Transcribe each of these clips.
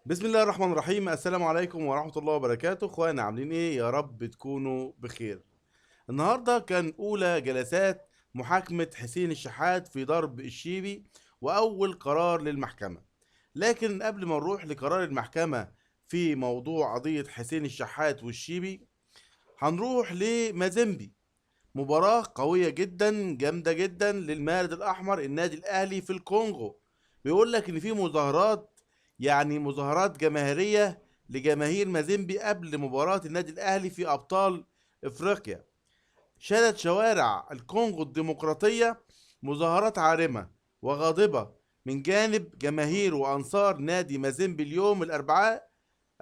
بسم الله الرحمن الرحيم. السلام عليكم ورحمة الله وبركاته. اخوانا عاملين ايه؟ يا رب تكونوا بخير. النهاردة كان اولى جلسات محاكمة حسين الشحات في ضرب الشيبي واول قرار للمحكمة. لكن قبل ما نروح لقرار المحكمة في موضوع قضية حسين الشحات والشيبي، هنروح لمازيمبي. مباراة قوية جدا جامدة جدا للمارد الأحمر النادي الأهلي في الكونغو. بيقول لك إن في مظاهرات، يعني مظاهرات جماهيرية لجماهير مازيمبي قبل مباراة النادي الأهلي في أبطال إفريقيا. شهدت شوارع الكونغو الديمقراطية مظاهرات عارمة وغاضبة من جانب جماهير وأنصار نادي مازيمبي اليوم الأربعاء.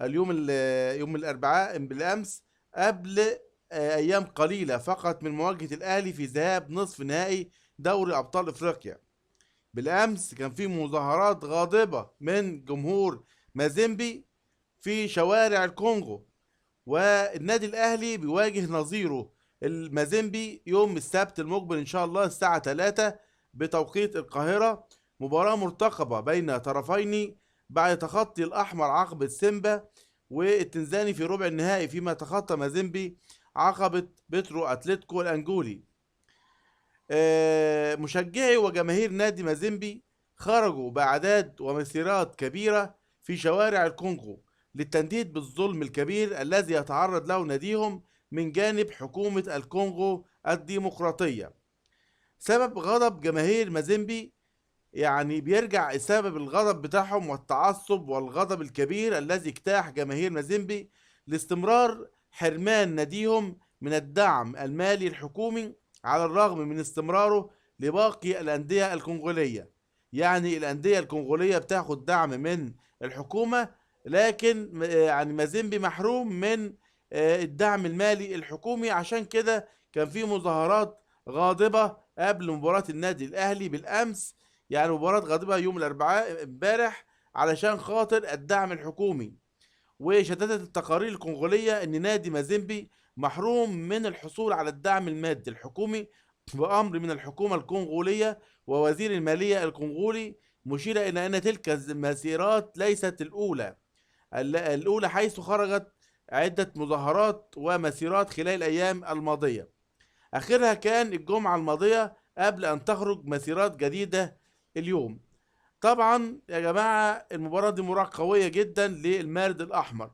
يوم الأربعاء بالأمس، قبل أيام قليلة فقط من مواجهة الأهلي في ذهاب نصف نهائي دوري أبطال إفريقيا. بالأمس كان في مظاهرات غاضبة من جمهور مازيمبي في شوارع الكونغو، والنادي الأهلي بيواجه نظيره المازيمبي يوم السبت المقبل إن شاء الله الساعة 3 بتوقيت القاهرة. مباراة مرتقبة بين طرفين بعد تخطي الأحمر عقبة سيمبا والتنزاني في ربع النهائي، فيما تخطى مازيمبي عقبة بترو أتلتيكو الأنجولي. مشجعي وجماهير نادي مازيمبي خرجوا بأعداد ومسيرات كبيرة في شوارع الكونغو للتنديد بالظلم الكبير الذي يتعرض له ناديهم من جانب حكومة الكونغو الديمقراطية. سبب غضب جماهير مازيمبي، يعني بيرجع سبب الغضب بتاعهم والتعصب والغضب الكبير الذي اجتاح جماهير مازيمبي لاستمرار حرمان ناديهم من الدعم المالي الحكومي على الرغم من استمراره لباقي الأندية الكونغولية. يعني الأندية الكونغولية بتاخد دعم من الحكومة، لكن يعني مازيمبي محروم من الدعم المالي الحكومي. عشان كده كان في مظاهرات غاضبة قبل مباراة النادي الأهلي بالأمس، يعني مباراة غاضبة يوم الأربعاء امبارح علشان خاطر الدعم الحكومي. وشددت التقارير الكونغولية أن نادي مازيمبي محروم من الحصول على الدعم المادي الحكومي بأمر من الحكومة الكونغولية ووزير المالية الكونغولي، مشيرة إلى أن تلك المسيرات ليست الأولى حيث خرجت عدة مظاهرات ومسيرات خلال الأيام الماضية. آخرها كان الجمعة الماضية قبل أن تخرج مسيرات جديدة اليوم. طبعا يا جماعة المباراة دي مباراة قوية جدا للمارد الأحمر،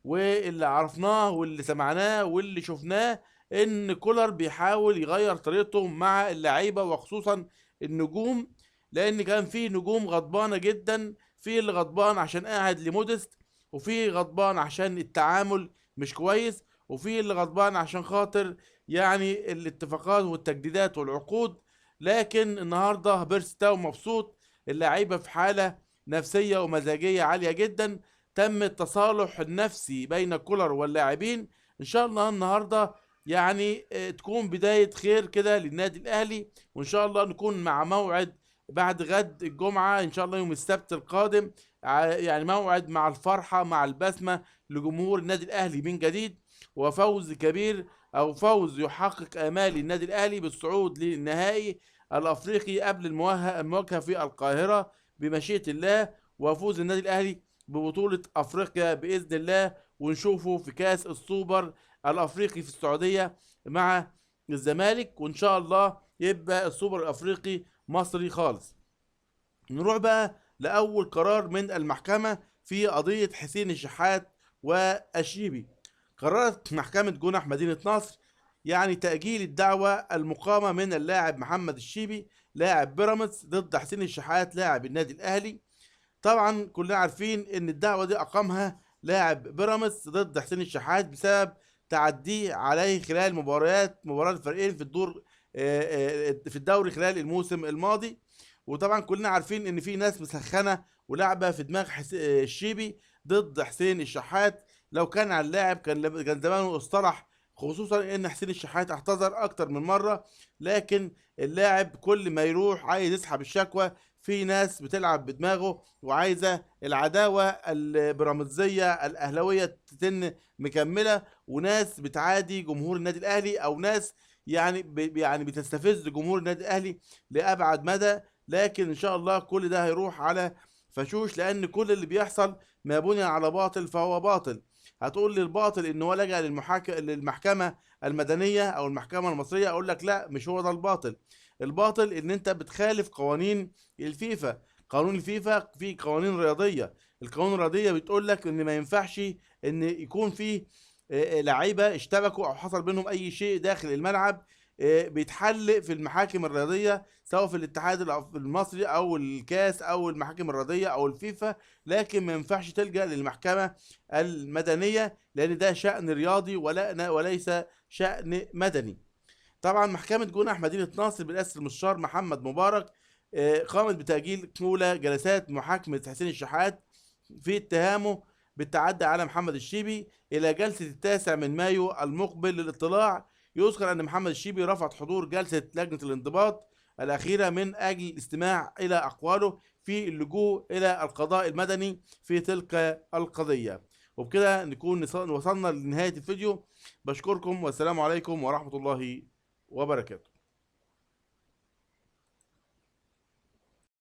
واللي عرفناه واللي سمعناه واللي شفناه إن كولر بيحاول يغير طريقته مع اللعيبة وخصوصا النجوم، لأن كان في نجوم غضبانة جدا. في اللي غضبان عشان قاعد لمودست، وفي غضبان عشان التعامل مش كويس، وفي اللي غضبان عشان خاطر يعني الاتفاقات والتجديدات والعقود. لكن النهارده بيرستاو مبسوط، اللعيبه في حاله نفسيه ومزاجيه عاليه جدا. تم التصالح النفسي بين كولر واللاعبين. ان شاء الله النهارده يعني تكون بدايه خير كده للنادي الاهلي، وان شاء الله نكون مع موعد بعد غد الجمعه ان شاء الله يوم السبت القادم، يعني موعد مع الفرحه مع البسمه لجمهور النادي الاهلي من جديد، وفوز كبير او فوز يحقق امال النادي الاهلي بالصعود للنهائي الافريقي قبل المواجهه في القاهره بمشيئه الله، وفوز النادي الاهلي ببطوله افريقيا باذن الله، ونشوفه في كاس السوبر الافريقي في السعوديه مع الزمالك، وان شاء الله يبقى السوبر الافريقي مصري خالص. نروح بقى لاول قرار من المحكمه في قضيه حسين الشحات والشيبي. قررت محكمة جنح مدينة نصر يعني تأجيل الدعوة المقامة من اللاعب محمد الشيبي لاعب بيراميدز ضد حسين الشحات لاعب النادي الأهلي. طبعا كلنا عارفين ان الدعوة دي أقامها لاعب بيراميدز ضد حسين الشحات بسبب تعديه عليه خلال مباراة الفريقين في الدور في الدوري خلال الموسم الماضي. وطبعا كلنا عارفين ان في ناس مسخنة ولعبة في دماغ الشيبي ضد حسين الشحات. لو كان على اللاعب كان زمانه اصطلح، خصوصا ان حسين الشحات اعتذر اكتر من مره. لكن اللاعب كل ما يروح عايز يسحب الشكوى، في ناس بتلعب بدماغه وعايزه العداوه البرامزيه الاهلاويه تتن مكمله، وناس بتعادي جمهور النادي الاهلي، او ناس يعني يعني بتستفز جمهور النادي الاهلي لابعد مدى. لكن ان شاء الله كل ده هيروح على فشوش، لان كل اللي بيحصل ما بني على باطل فهو باطل. هتقول لي الباطل ان هو لجأ للمحكمة المدنية او المحكمة المصرية، اقول لك لا، مش هو ده الباطل. الباطل ان انت بتخالف قوانين الفيفا. قانون الفيفا فيه قوانين رياضية. القوانين الرياضية بتقول لك ان ما ينفعش ان يكون فيه لعيبة اشتبكوا او حصل بينهم اي شيء داخل الملعب بيتحل في المحاكم الرياضية، سواء في الاتحاد المصري او الكاس او المحاكم الرياضية او الفيفا. لكن ما ينفعش تلجأ للمحكمة المدنية، لان ده شأن رياضي وليس شأن مدني. طبعا محكمة جنح مدينة نصر برئاسة المستشار محمد مبارك قامت بتأجيل أولى جلسات محاكمة حسين الشحات في اتهامه بالتعدي على محمد الشيبي إلى جلسة 9 مايو المقبل للاطلاع. يذكر أن محمد الشيبي رفض حضور جلسة لجنة الانضباط الأخيرة من أجل الاستماع إلى أقواله في اللجوء إلى القضاء المدني في تلك القضية. وبكده نكون وصلنا لنهاية الفيديو. بشكركم والسلام عليكم ورحمة الله وبركاته.